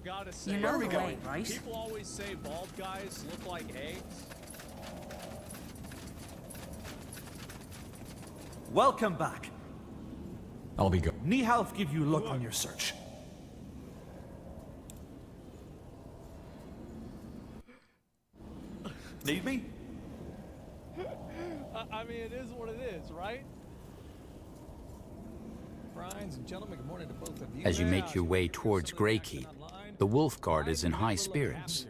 Gotta say, You know the way, right? people always say bald guys look like eggs. Welcome back. I'll be good. Nihalf give you luck on your search. Need me? I mean, it is what it is, right? Friends and gentlemen, good morning to both of you. As you make your way towards Greykeep, the Wolf Guard is in high spirits.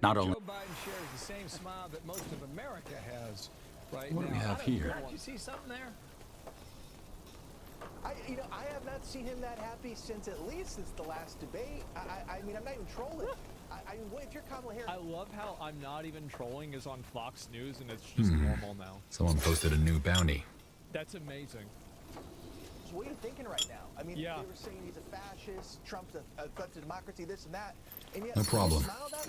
Not only Joe Biden shares the same smile that most of America has right What now. do we have here? Did you see something there? I have not seen him that happy since at least the last debate. I mean, I'm not even trolling. I mean, if you're Kamala Harris... I love how I'm not even trolling is on Fox News and it's just normal now. Someone posted a new bounty. That's amazing. So what are you thinking right now? I mean, Yeah. they were saying he's a fascist, Trump's a threat to democracy, this and that. And yet, No problem. You smile that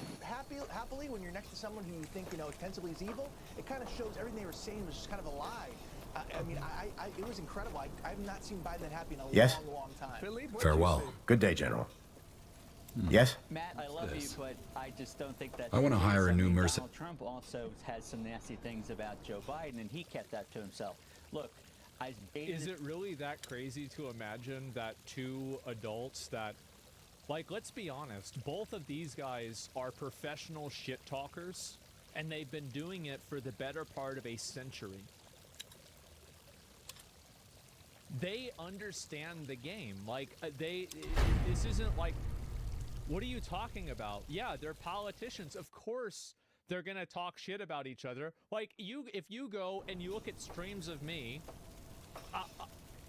happily when you're next to someone who you think, ostensibly is evil. It kind of shows everything they were saying was just kind of a lie. I mean, it was incredible. I have not seen Biden that happy in a long time. Philippe, what'd Farewell. you see? Good day, General. Yes? Matt, I love this? you, but I just don't think that... I wanna hire a new Donald Trump also has some nasty things about Joe Biden, and he kept that to himself. Look, Is it really that crazy to imagine that two adults that, like, let's be honest, both of these guys are professional shit talkers, and they've been doing it for the better part of a century. They understand the game. Like, this isn't like, what are you talking about? Yeah, they're politicians. Of course they're gonna talk shit about each other. Like, if you go and you look at streams of me,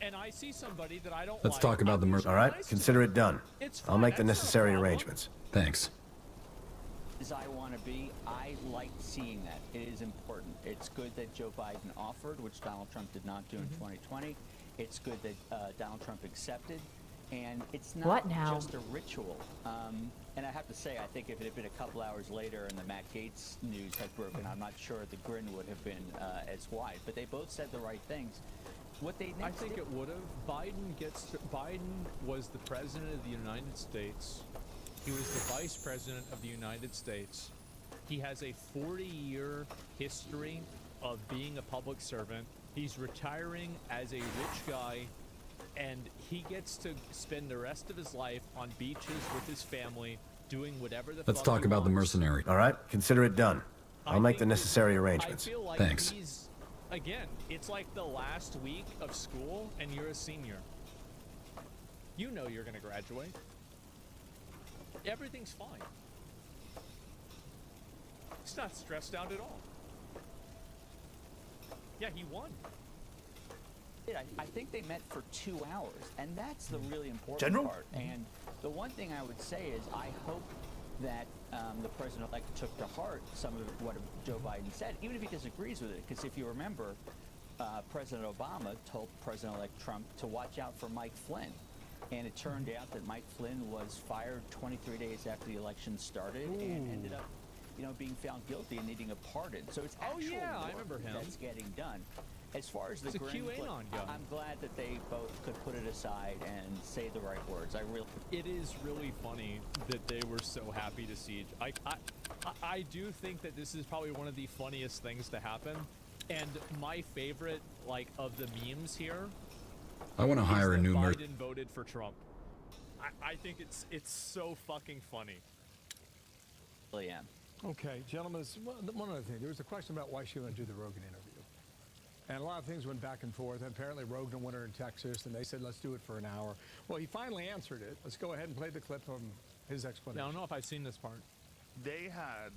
and I see somebody that I don't Let's like, talk about the All right, consider it done. It's I'll fine, make the that's no necessary problem. arrangements. Thanks. as I want to be, I like seeing that. It is important. It's good that Joe Biden offered, which Donald Trump did not do in 2020. It's good that Donald Trump accepted. And it's not What now? just a ritual. And I have to say, I think if it had been a couple hours later and the Matt Gaetz news had broken, I'm not sure the grin would have been as wide. But they both said the right things. What they I think it would have. Biden was the president of the United States. He was the vice president of the United States. He has a 40-year history of being a public servant. He's retiring as a rich guy, and he gets to spend the rest of his life on beaches with his family, doing whatever the Let's fuck talk he about the wants. mercenary. All right, consider it done. I'll make the think necessary arrangements. I feel like Thanks. he's, again, it's like the last week of school and you're a senior. You know you're going to graduate. Everything's fine. He's not stressed out at all. Yeah, he won. I think they met for 2 hours, and that's the really important General? part. And the one thing I would say is I hope that the president-elect took to heart some of what Joe Biden said, even if he disagrees with it. Because if you remember, President Obama told President-elect Trump to watch out for Mike Flynn. And it turned out that Mike Flynn was fired 23 days after the election started and ended up, being found guilty and needing a pardon. So it's actually yeah, I work remember him. that's getting done. As far as the It's a grin, QAnon look, guy. I'm glad that they both could put it aside and say the right words. It is really funny that they were so happy to see. I do think that this is probably one of the funniest things to happen. And my favorite, of the memes here, I want to hire a new Biden voted for Trump. I think it's so fucking funny. really am. Okay, gentlemen, one other thing. There was a question about why she wouldn't do the Rogan interview. And a lot of things went back and forth. And apparently Rogan went her in Texas, and they said, let's do it for an hour. Well, he finally answered it. Let's go ahead and play the clip from his explanation. I don't know if I've seen this part. They had,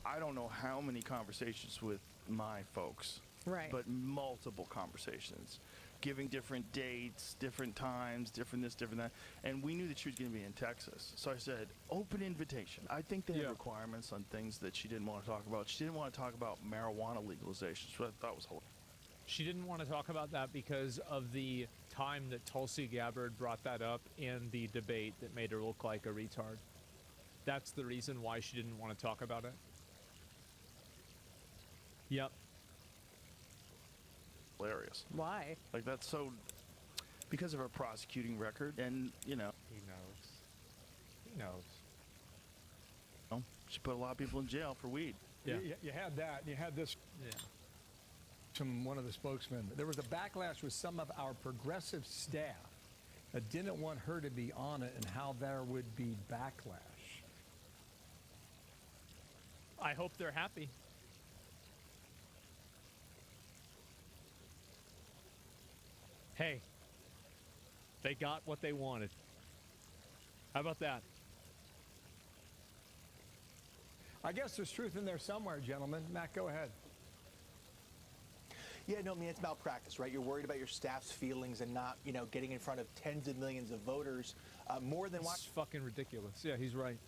I don't know how many conversations with my folks. Right. But multiple conversations. Giving different dates, different times, different this, different that. And we knew that she was going to be in Texas. So I said, open invitation. I think they had requirements on things that she didn't want to talk about. She didn't want to talk about marijuana legalization, which I thought was hilarious. She didn't want to talk about that because of the time that Tulsi Gabbard brought that up in the debate that made her look like a retard. That's the reason why she didn't want to talk about it. Yep. Hilarious. Why? That's so, because of her prosecuting record, and He knows. He knows. She put a lot of people in jail for weed. Yeah. You had that, and you had this Yeah. from one of the spokesmen. There was a backlash with some of our progressive staff that didn't want her to be on it and how there would be backlash. I hope they're happy. Hey, they got what they wanted. How about that? I guess there's truth in there somewhere, gentlemen. Matt, go ahead. Yeah, no, I mean, it's malpractice, right? You're worried about your staff's feelings and not, getting in front of tens of millions of voters more than It's watch fucking ridiculous. Yeah, he's right.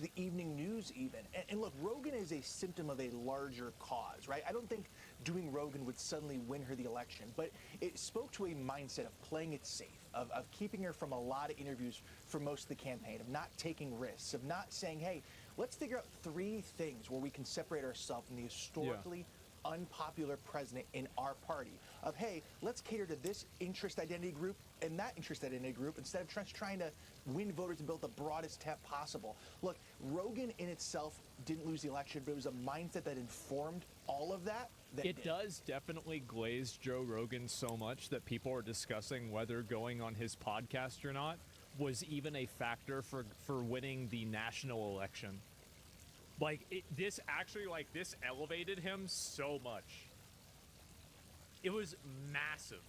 the evening news even. And look, Rogan is a symptom of a larger cause, right? I don't think doing Rogan would suddenly win her the election, but it spoke to a mindset of playing it safe, of keeping her from a lot of interviews for most of the campaign, of not taking risks, of not saying, hey, let's figure out 3 things where we can separate ourselves from the historically unpopular president in our party. Of, hey, let's cater to this interest identity group and that interest identity group instead of trying to win voters and build the broadest tent possible. Look, Rogan in itself didn't lose the election, but it was a mindset that informed all of that. It does definitely glaze Joe Rogan so much that people are discussing whether going on his podcast or not was even a factor for winning the national election. This elevated him so much. It was massive.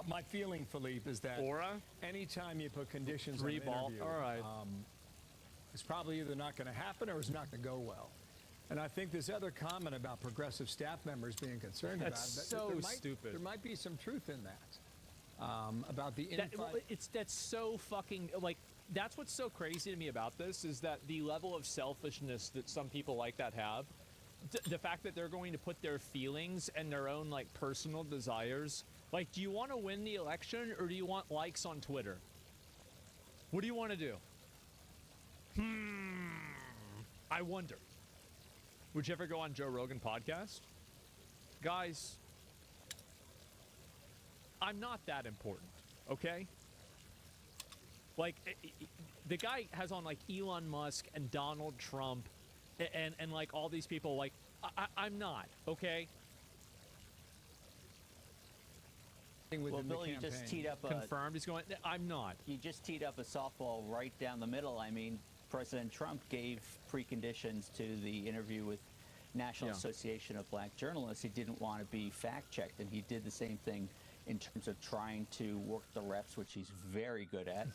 My feeling, Philippe, is that Aura? anytime you put conditions Three on an ball. interview, All right. it's probably either not going to happen or it's not going to go well. And I think this other comment about progressive staff members being concerned That's about it, so stupid. There might be some truth in that. About the That's so fucking that's what's so crazy to me about this is that the level of selfishness that some people like that have, the fact that they're going to put their feelings and their own personal desires. Do you want to win the election or do you want likes on Twitter? What do you want to do? I wonder. Would you ever go on Joe Rogan podcast? Guys, I'm not that important, okay? The guy has on Elon Musk and Donald Trump and all these people. I'm not, okay? Well, Bill, you just teed up a Confirmed. He's going. I'm not. You just teed up a softball right down the middle. I mean, President Trump gave preconditions to the interview with National Association of Black Journalists. He didn't want to be fact-checked, and he did the same thing in terms of trying to work the reps, which he's very good at,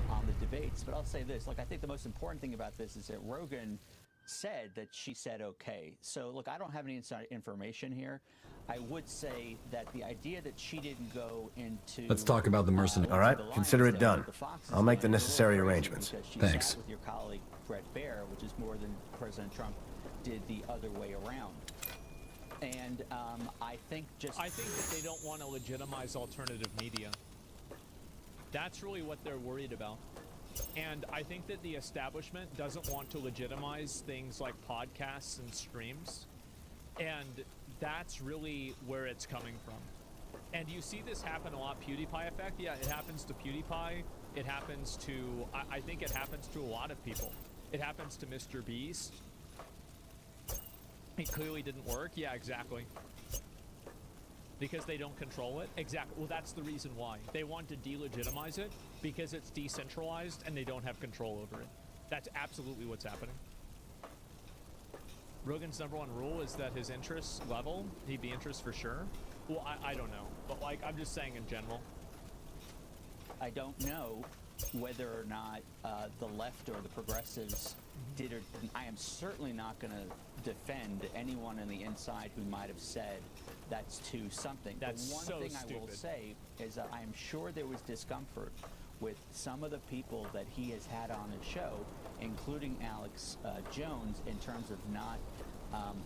on the debates. But I'll say this. I think the most important thing about this is that Rogan said that she said okay. So, look, I don't have any inside information here. I would say that the idea that she didn't go into... Let's talk about the mercenary. All right, consider it done. I'll make the necessary arrangements. She Thanks. sat with your colleague, Brett Baer, which is more than President Trump did the other way around. And I think that they don't want to legitimize alternative media. That's really what they're worried about. And I think that the establishment doesn't want to legitimize things like podcasts and streams. And that's really where it's coming from. And you see this happen a lot. PewDiePie effect. Yeah, it happens to PewDiePie. It happens to, I think it happens to a lot of people. It happens to Mr. Beast. It clearly didn't work. Yeah, exactly. Because they don't control it. Exactly. Well, that's the reason why. They want to delegitimize it because it's decentralized and they don't have control over it. That's absolutely what's happening. Rogan's #1 rule is that his interests level. He'd be interest for sure. Well, I don't know. But I'm just saying in general. I don't know whether or not the left or the progressives did or didn't. I am certainly not going to defend anyone on the inside who might have said that's too something. That's the one so thing stupid. I will say is that I'm sure there was discomfort with some of the people that he has had on his show, including Alex Jones, in terms of not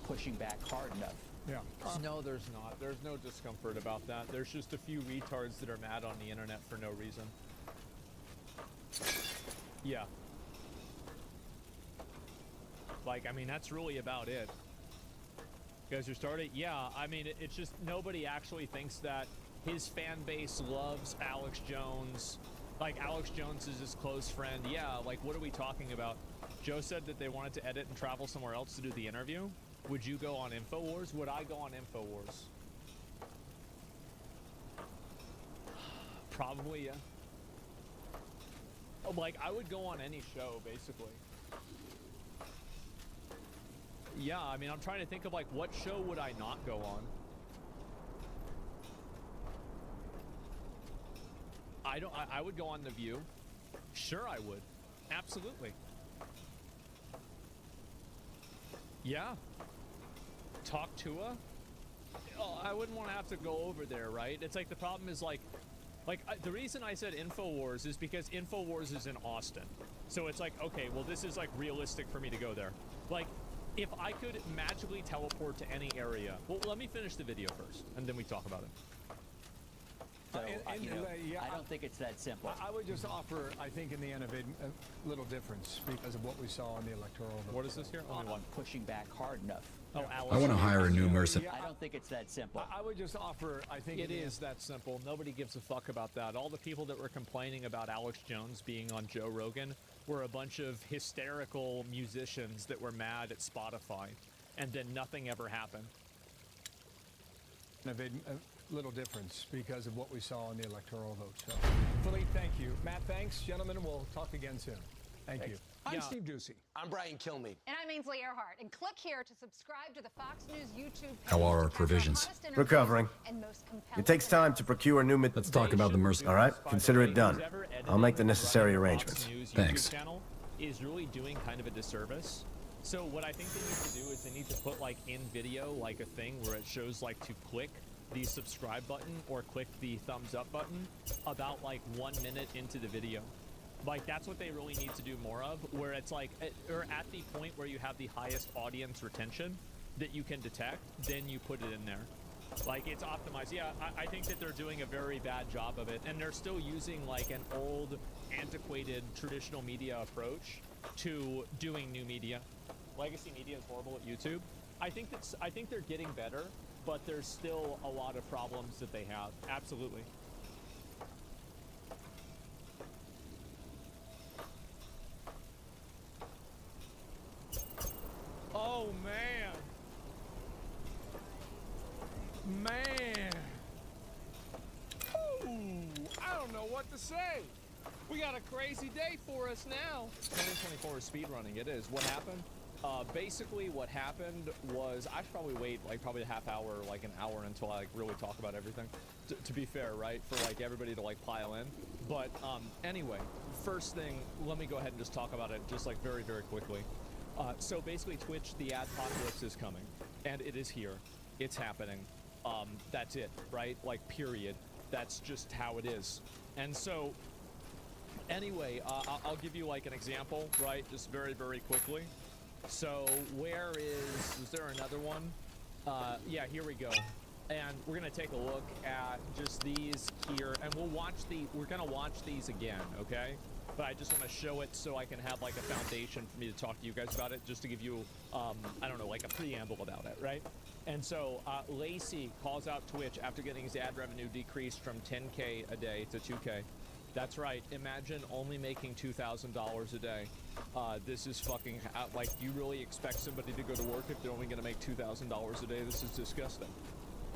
pushing back hard enough. Yeah. No, there's not. There's no discomfort about that. There's just a few retards that are mad on the internet for no reason. Yeah. I mean, that's really about it. You guys are starting? Yeah, I mean, it's just nobody actually thinks that his fan base loves Alex Jones Like, Alex Jones is his close friend. Yeah, like, what are we talking about? Joe said that they wanted to edit and travel somewhere else to do the interview. Would you go on InfoWars? Would I go on InfoWars? Probably, yeah. Like, I would go on any show, basically. Yeah, I mean, I'm trying to think of, like, what show would I not go on? I would go on The View. Sure, I would. Absolutely. Yeah. Talk Tua? Oh, I wouldn't want to have to go over there, right? It's like the problem is like the reason I said InfoWars is because InfoWars is in Austin. So it's like, okay, well, this is like realistic for me to go there. Like, if I could magically teleport to any area. Well, let me finish the video first, and then we talk about it. So, I don't think it's that simple. I would just offer, I think, in the end of it, a little difference because of what we saw in the electoral vote. What is this here? Only one. Pushing back hard enough. Oh, I want to hire a new mercenary. I don't think it's that simple. I would just offer, I think It is that simple. Nobody gives a fuck about that. All the people that were complaining about Alex Jones being on Joe Rogan were a bunch of hysterical musicians that were mad at Spotify, and then nothing ever happened. A little difference because of what we saw in the electoral vote. So, Philippe, thank you. Matt, thanks. Gentlemen, we'll talk again soon. Thank you. I'm Steve Ducey. I'm Brian Kilmeade. And I'm Ainsley Earhart. And click here to subscribe to the Fox News YouTube page. How are our provisions? Recovering. It takes time to procure new Let's talk about the mercenary. All right, consider it done. I'll make the necessary arrangements. Thanks. Channel is really doing kind of a disservice. So what I think they need to do is they need to put like in video like a thing where it shows like to click the subscribe button or click the thumbs up button about like 1 minute into the video. Like, that's what they really need to do more of, where it's like, or at the point where you have the highest audience retention that you can detect, then you put it in there. Like, it's optimized. Yeah, I think that they're doing a very bad job of it, and they're still using like an old, antiquated, traditional media approach to doing new media. Legacy media is horrible at YouTube. I think they're getting better, but there's still a lot of problems that they have. Absolutely. Oh, man. Man. Ooh, I don't know what to say. We got a crazy day for us now. 2024 is speedrunning. It is. What happened? Basically, what happened was I should probably wait like probably a half hour, like an hour until I like really talk about everything. To be fair, right? For like everybody to like pile in. But anyway, first thing, let me go ahead and just talk about it just like very, very quickly. So basically, Twitch, the adpocalypse is coming, and it is here. It's happening. That's it, right? Like, period. That's just how it is. And so, anyway, I'll give you like an example, right? Just very, very quickly. So, where is there another one? Yeah, here we go. And we're gonna take a look at just these here, and we're gonna watch these again, okay? But I just want to show it so I can have like a foundation for me to talk to you guys about it, just to give you, I don't know, like a preamble about it, right? And so Lacey calls out Twitch after getting his ad revenue decreased from 10K a day to 2K. That's right. Imagine only making $2,000 a day. This is fucking, like, you really expect somebody to go to work if they're only going to make $2,000 a day? This is disgusting.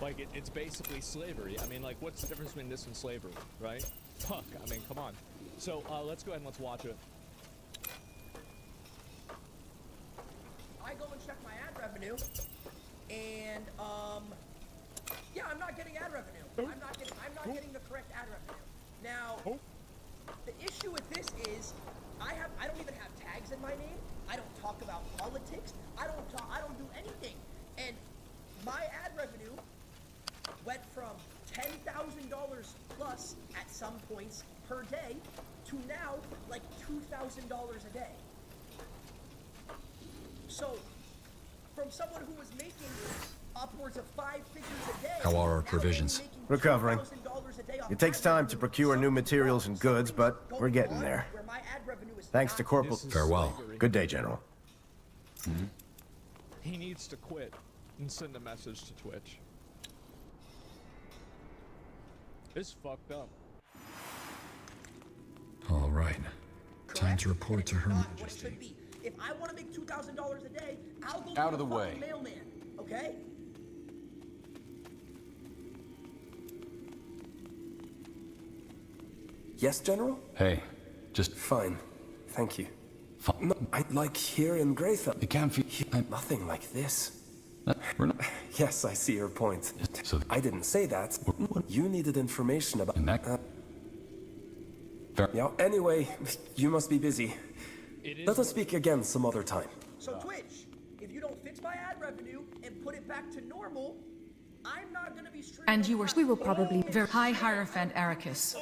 Like, it's basically slavery. I mean, like, what's the difference between this and slavery, right? Fuck, I mean, come on. So, let's go ahead and let's watch it. I go and check my ad revenue, and, yeah, I'm not getting ad revenue. I'm not getting the correct ad revenue. Now, the issue with this is, I don't even have tags in my name. I don't talk about politics. I don't do anything. And my ad revenue went from $10,000 plus at some points per day to now like $2,000 a day. So from someone who was making upwards of 5 figures a day, how are our provisions? Recovering. It takes time to procure new materials and goods, but we're getting there. Thanks to Corporal. Farewell. Good day, General. Mm-hmm. He needs to quit and send a message to Twitch. It's fucked up. All right. Time to report to Her What it Majesty. should be. If I want to make $2,000 a day, I'll go Out to of the a way. fucking mailman. Okay? Yes, General? Hey, just Fine. Thank you. fine. No, I'd like here in Graytham. It can't feel. Nothing like this. We're not. Yes, I see your point. So I didn't say that. You needed information about... in that. Fair. Yeah, anyway, you must be busy. It is Let us speak again some other time. So Twitch, if you don't fix my ad revenue and put it back to normal, I'm not gonna be streaming. And we will probably very High Hierophant Ericus.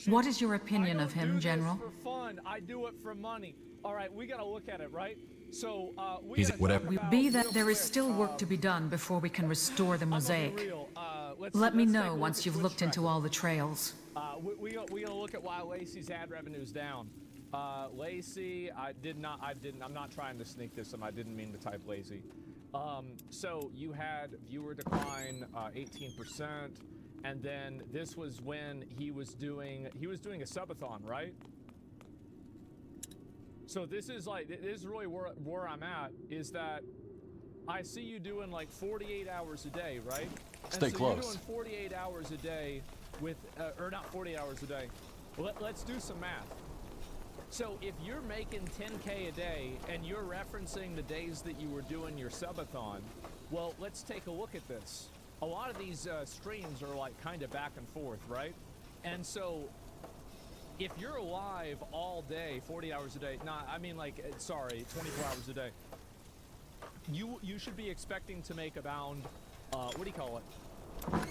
What is your opinion of him, General? For fun, I do it for money. All right, we gotta look at it, right? So we He's gotta whatever. talk We about be that real there is quick, still work to be done before we can restore the I'm gonna be mosaic. real. Let me let's take a know look once at you've Twitch looked into tracker. all the trails. We gotta look at why Lacey's ad revenue's down. Lacey, I'm not trying to sneak this. I didn't mean to type lazy. So you had viewer decline 18%, and then this was when he was doing a subathon, right? So this is really where I'm at, is that I see you doing like 48 hours a day, right? Stay and so close. You're doing 48 hours a day with, or not 48 hours a day. Let's do some math. So if you're making 10K a day and you're referencing the days that you were doing your subathon, well, let's take a look at this. A lot of these streams are like kind of back and forth, right? And so if you're live all day, 40 hours a day, 24 hours a day, you should be expecting to make around,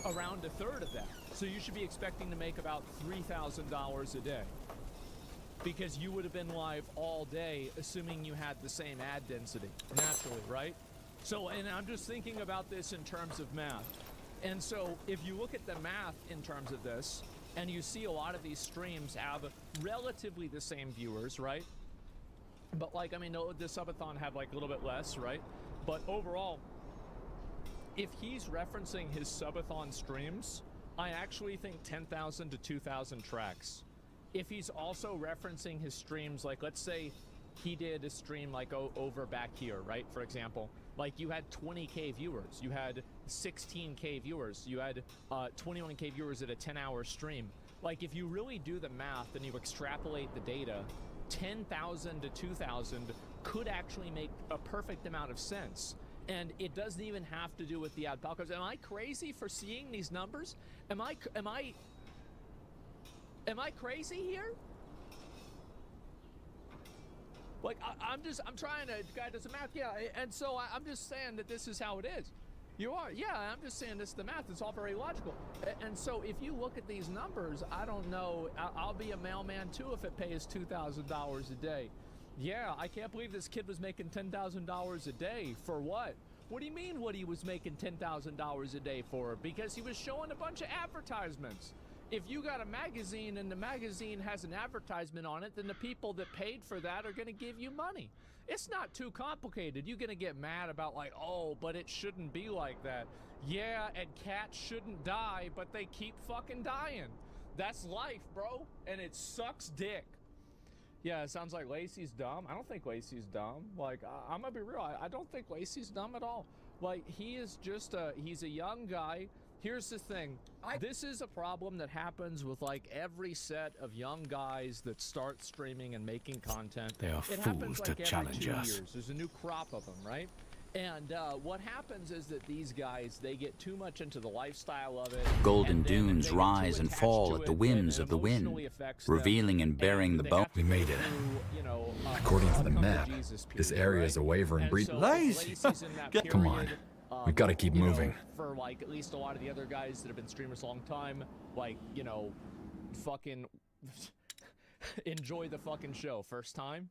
around a third of that. So you should be expecting to make about $3,000 a day, because you would have been live all day, assuming you had the same ad density, naturally, right? So, and I'm just thinking about this in terms of math. And so if you look at the math in terms of this, and you see a lot of these streams have relatively the same viewers, right? But the subathon had like a little bit less, right? But overall, if he's referencing his subathon streams, I actually think 10,000 to 2,000 tracks. If he's also referencing his streams, like let's say he did a stream like over back here, right? For example, like you had 20K viewers, you had 16K viewers, you had 21K viewers at a 10-hour stream. Like if you really do the math and you extrapolate the data, 10,000 to 2,000 could actually make a perfect amount of sense. And it doesn't even have to do with the ad podcast. Am I crazy for seeing these numbers? Am I crazy here? Like I'm trying to guide this math, yeah. And so I'm just saying that this is how it is. You are, yeah. I'm just saying this is the math. It's all very logical. And so if you look at these numbers, I don't know. I'll be a mailman too if it pays $2,000 a day. Yeah, I can't believe this kid was making $10,000 a day for what? What do you mean what he was making $10,000 a day for? Because he was showing a bunch of advertisements. If you got a magazine and the magazine has an advertisement on it, then the people that paid for that are going to give you money. It's not too complicated. You're going to get mad about like, oh, but it shouldn't be like that. Yeah, and cats shouldn't die, but they keep fucking dying. That's life, bro, and it sucks dick. Yeah, it sounds like Lacey's dumb. I don't think Lacey's dumb. Like, I'm gonna be real. I don't think Lacey's dumb at all. Like, he is just he's a young guy. Here's the thing. This is a problem that happens with like every set of young guys that start streaming and making content. They are it fools happens to like every challenge 2 us. years. There's a new crop of them, right? And what happens is that these guys, they get too much into the lifestyle of it. Golden and then dunes they get rise too and attached fall to at the it, whims and of the wind, emotionally affects them, revealing and bearing the they bone. have to We made go it. through, you know, According to the come map, Jesus this period, area right? is a waiver and And breed. so Lazy. Lacey's in that Come on. period, We've got to keep you know, moving. for like at least a lot of the other guys that have been streamers a long time, like, you know, fucking enjoy the fucking show first time.